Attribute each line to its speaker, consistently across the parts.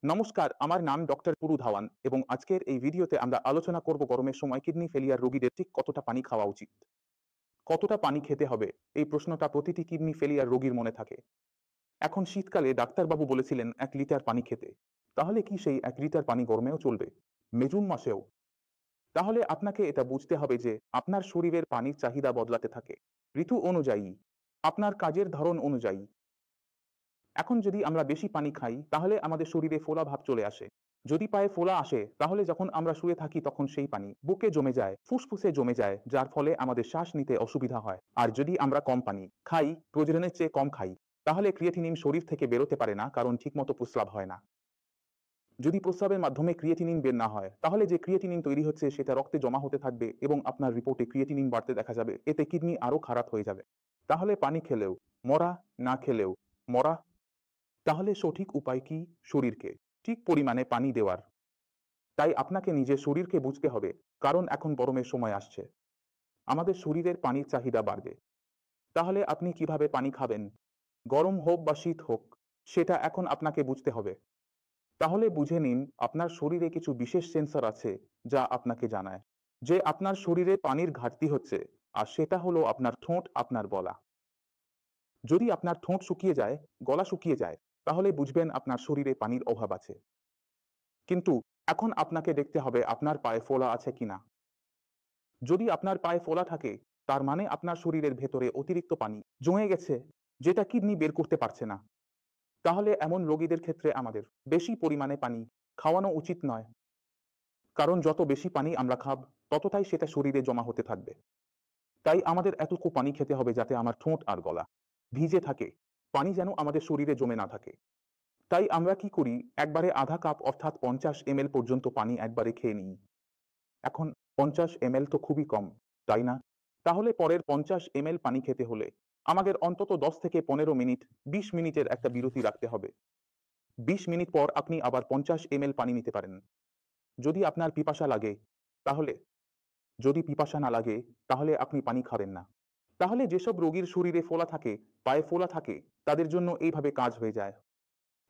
Speaker 1: নমস্কার, আমার নাম ডক্টর পুরু ধাওয়ান এবং আজকের এই ভিডিওতে আমরা আলোচনা করব গরমের সময় কিডনি ফেলিয়ার রোগীদের ঠিক কতটা পানি খাওয়া উচিত। কতটা পানি খেতে হবে? এই প্রশ্নটা প্রতিটি কিডনি ফেলিয়ার রোগীর মনে থাকে। এখন শীতকালে ডাক্তারবাবু বলেছিলেন ১ লিটার পানি খেতে। তাহলে কি সেই ১ লিটার পানি গরমেও চলবে? মে জুন মাসেও? তাহলে আপনাকে এটা বুঝতে হবে যে আপনার শরীরের পানির চাহিদা বদলাতে থাকে ঋতু অনুযায়ী, আপনার কাজের ধরন অনুযায়ী। এখন যদি আমরা বেশি পানি খাই তাহলে আমাদের শরীরে ফোলা ভাব চলে আসে। যদি পায়ে ফোলা আসে তাহলে যখন আমরা শুয়ে থাকি তখন সেই পানি বুকে জমে যায়, ফুসফুসে জমে যায়, যার ফলে আমাদের শ্বাস নিতে অসুবিধা হয়। আর যদি আমরা কম পানি খাই, প্রয়োজনের চেয়ে কম খাই, তাহলে ক্রিয়েটিনিন শরীর থেকে বেরোতে পারে না, কারণ ঠিকমতো প্রস্রাব হয় না। যদি প্রস্রাবের মাধ্যমে ক্রিয়েটিনিন বের না হয় তাহলে যে ক্রিয়েটিনিন তৈরি হচ্ছে সেটা রক্তে জমা হতে থাকবে এবং আপনার রিপোর্টে ক্রিয়েটিনিন বাড়তে দেখা যাবে। এতে কিডনি আরো খারাপ হয়ে যাবে। তাহলে পানি খেলেও মরা, না খেলেও মরা। তাহলে সঠিক উপায় কি? শরীরকে ঠিক পরিমাণে পানি দেওয়ার। তাই আপনাকে নিজের শরীরকে বুঝতে হবে, কারণ এখন গরমের সময় আসছে। আমাদের শরীরের পানির চাহিদা বাড়বে। তাহলে আপনি কিভাবে পানি খাবেন? গরম হোক বা শীত হোক, সেটা এখন আপনাকে বুঝতে হবে। তাহলে বুঝে নিন, আপনার শরীরে কিছু বিশেষ সেন্সর আছে যা আপনাকে জানায় যে আপনার শরীরে পানির ঘাটতি হচ্ছে, আর সেটা হলো আপনার ঠোঁট, আপনার গলা। যদি আপনার ঠোঁট শুকিয়ে যায়, গলা শুকিয়ে যায়, তাহলে বুঝবেন আপনার শরীরে পানির অভাব আছে। কিন্তু এখন আপনাকে দেখতে হবে আপনার পায়ে ফোলা আছে কিনা। যদি আপনার পায়ে ফোলা থাকে, তার মানে আপনার শরীরের ভেতরে অতিরিক্ত পানি জমে গেছে, যেটা কিডনি বের করতে পারছে না। তাহলে এমন রোগীদের ক্ষেত্রে আমাদের বেশি পরিমাণে পানি খাওয়ানো উচিত নয়, কারণ যত বেশি পানি আমরা খাব ততটাই সেটা শরীরে জমা হতে থাকবে। তাই আমাদের এতটুকু পানি খেতে হবে যাতে আমার ঠোঁট আর গলা ভিজে থাকে, পানি যেন আমাদের শরীরে জমে না থাকে। তাই আমরা কি করি, একবারে আধা কাপ অর্থাৎ 50 ml পর্যন্ত পানি একবারে খেয়ে নিই। এখন 50 ml তো খুবই কম, তাই না? তাহলে পরের 50 ml পানি খেতে হলে আমাদের অন্তত 10 থেকে 15 মিনিট, 20 মিনিটের একটা বিরতি রাখতে হবে। 20 মিনিট পর আপনি আবার 50 ml পানি নিতে পারেন। যদি আপনার পিপাসা লাগে তাহলে, যদি পিপাসা না লাগে তাহলে আপনি পানি খাবেন না। তাহলে যেসব রোগীর শরীরে ফোলা থাকে, পায়ে ফোলা থাকে, তাদের জন্য এইভাবে কাজ হয়ে যায়।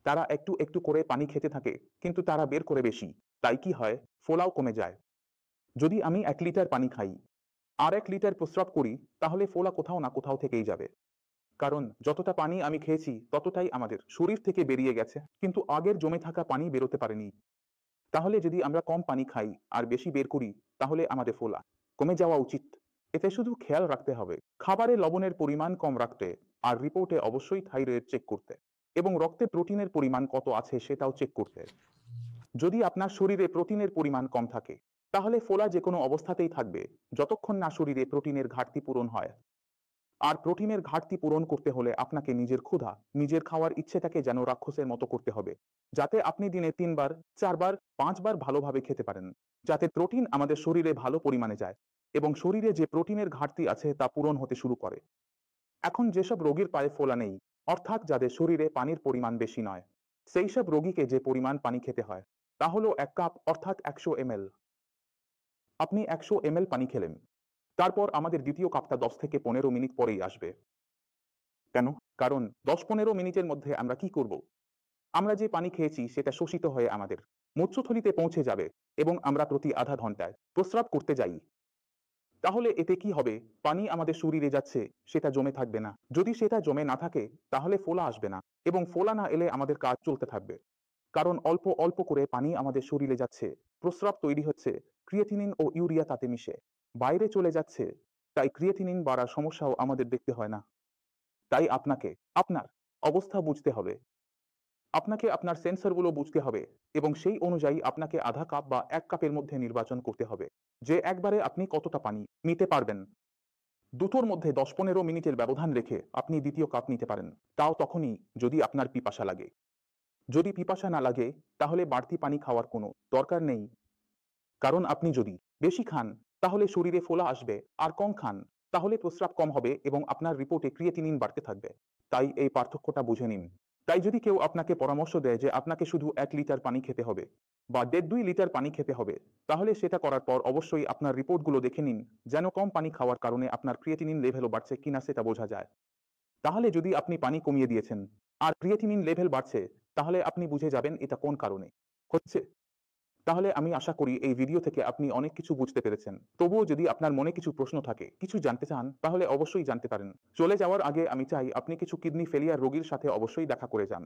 Speaker 1: তারা একটু একটু করে পানি খেতে থাকে, কিন্তু তারা বের করে বেশি। তাই কি হয়, ফোলাও কমে যায়। যদি আমি 1 লিটার পানি খাই আর 1 লিটার প্রস্রাব করি, তাহলে ফোলা কোথাও না কোথাও থেকেই যাবে। কারণ যতটা পানি আমি খেয়েছি ততটাই আমাদের শরীর থেকে বেরিয়ে গেছে, কিন্তু আগের জমে থাকা পানি বেরোতে পারেনি। তাহলে যদি আমরা কম পানি খাই আর বেশি বের করি, তাহলে আমাদের ফোলা কমে যাওয়া উচিত। এতে শুধু খেয়াল রাখতে হবে খাবারে লবণের পরিমাণ কম রাখতে, আর রিপোর্টে অবশ্যই থাইরয়েড চেক করতে, এবং রক্তে প্রোটিনের পরিমাণ কত আছে সেটাও চেক করতে। যদি আপনার শরীরে প্রোটিনের পরিমাণ কম থাকে, তাহলে ফোলা যে কোনো অবস্থাতেই থাকবে যতক্ষণ না শরীরে প্রোটিনের ঘাটতি পূরণ হয়। আর প্রোটিনের ঘাটতি পূরণ করতে হলে আপনাকে নিজের ক্ষুধা, নিজের খাওয়ার ইচ্ছেটাকে যেন রাক্ষসের মতো করতে হবে, যাতে আপনি দিনে 3 বার, 4 বার, 5 বার ভালোভাবে খেতে পারেন, যাতে প্রোটিন আমাদের শরীরে ভালো পরিমাণে যায় এবং শরীরে যে প্রোটিনের ঘাটতি আছে তা পূরণ হতে শুরু করে। এখন যেসব রোগীর পায়ে ফোলা নেই, অর্থাৎ যাদের শরীরে পানির পরিমাণ বেশি নয়, সেই সব রোগীকে যে পরিমাণ পানি খেতে হয় তা হলো 1 কাপ অর্থাৎ 100 ml। আপনি 100 ml পানি খেলেন, তারপর আমাদের দ্বিতীয় কাপটা 10 থেকে 15 মিনিট পরেই আসবে। কেন? কারণ ১০-১৫ মিনিটের মধ্যে আমরা কি করব? আমরা যে পানি খেয়েছি সেটা শোষিত হয়ে আমাদের মূত্রথলিতে পৌঁছে যাবে এবং আমরা প্রতি আধা ঘন্টায় প্রস্রাব করতে যাই। তাহলে এতে কি হবে? পানি আমাদের শরীরে যাচ্ছে, সেটা জমে থাকবে না। যদি সেটা জমে না থাকে তাহলে ফোলা আসবে না, এবং ফোলা না এলে আমাদের কাজ চলতে থাকবে। কারণ অল্প অল্প করে পানি আমাদের শরীরে যাচ্ছে, প্রস্রাব তৈরি হচ্ছে, ক্রিয়েটিনিন ও ইউরিয়া তাতে মিশে বাইরে চলে যাচ্ছে। তাই ক্রিয়েটিনিন বাড়ার সমস্যাও আমাদের দেখতে হয় না। তাই আপনাকে আপনার অবস্থা বুঝতে হবে। আপনাকে আপনার সেন্সরগুলো বুঝতে হবে এবং সেই অনুযায়ী আপনাকে আধা কাপ বা 1 কাপের মধ্যে নির্বাচন করতে হবে যে একবারে আপনি কতটা পানি নিতে পারবেন। দুটোর মধ্যে 10-15 মিনিটের ব্যবধান রেখে আপনি দ্বিতীয় কাপ নিতে পারেন। তাও তখনই যদি আপনার পিপাসা লাগে। যদি পিপাসা না লাগে তাহলে বাড়তি পানি খাওয়ার কোনো দরকার নেই। কারণ আপনি যদি বেশি খান তাহলে শরীরে ফোলা আসবে, আর কম খান তাহলে প্রস্রাব কম হবে এবং আপনার রিপোর্টে ক্রিয়েটিনিন বাড়তে থাকবে। তাই এই পার্থক্যটা বুঝে নিন। তাই যদি কেউ আপনাকে পরামর্শ দেয় যে আপনাকে শুধু 1 লিটার পানি খেতে হবে বা 1.5-2 লিটার পানি খেতে হবে, তাহলে সেটা করার পর অবশ্যই আপনার রিপোর্টগুলো দেখে নিন, যেন কম পানি খাওয়ার কারণে আপনার ক্রিয়েটিনিন লেভেলও বাড়ছে কিনা সেটা বোঝা যায়। তাহলে যদি আপনি পানি কমিয়ে দিয়েছেন আর ক্রিয়েটিনিন লেভেল বাড়ছে, তাহলে আপনি বুঝে যাবেন এটা কোন কারণে হচ্ছে। তাহলে আমি আশা করি এই ভিডিও থেকে আপনি অনেক কিছু বুঝতে পেরেছেন। তবুও যদি আপনার মনে কিছু প্রশ্ন থাকে, কিছু জানতে চান, তাহলে অবশ্যই জানতে পারেন। চলে যাওয়ার আগে আমি চাই আপনি কিছু কিডনি ফেলিয়ার রোগীর সাথে অবশ্যই দেখা করে যান।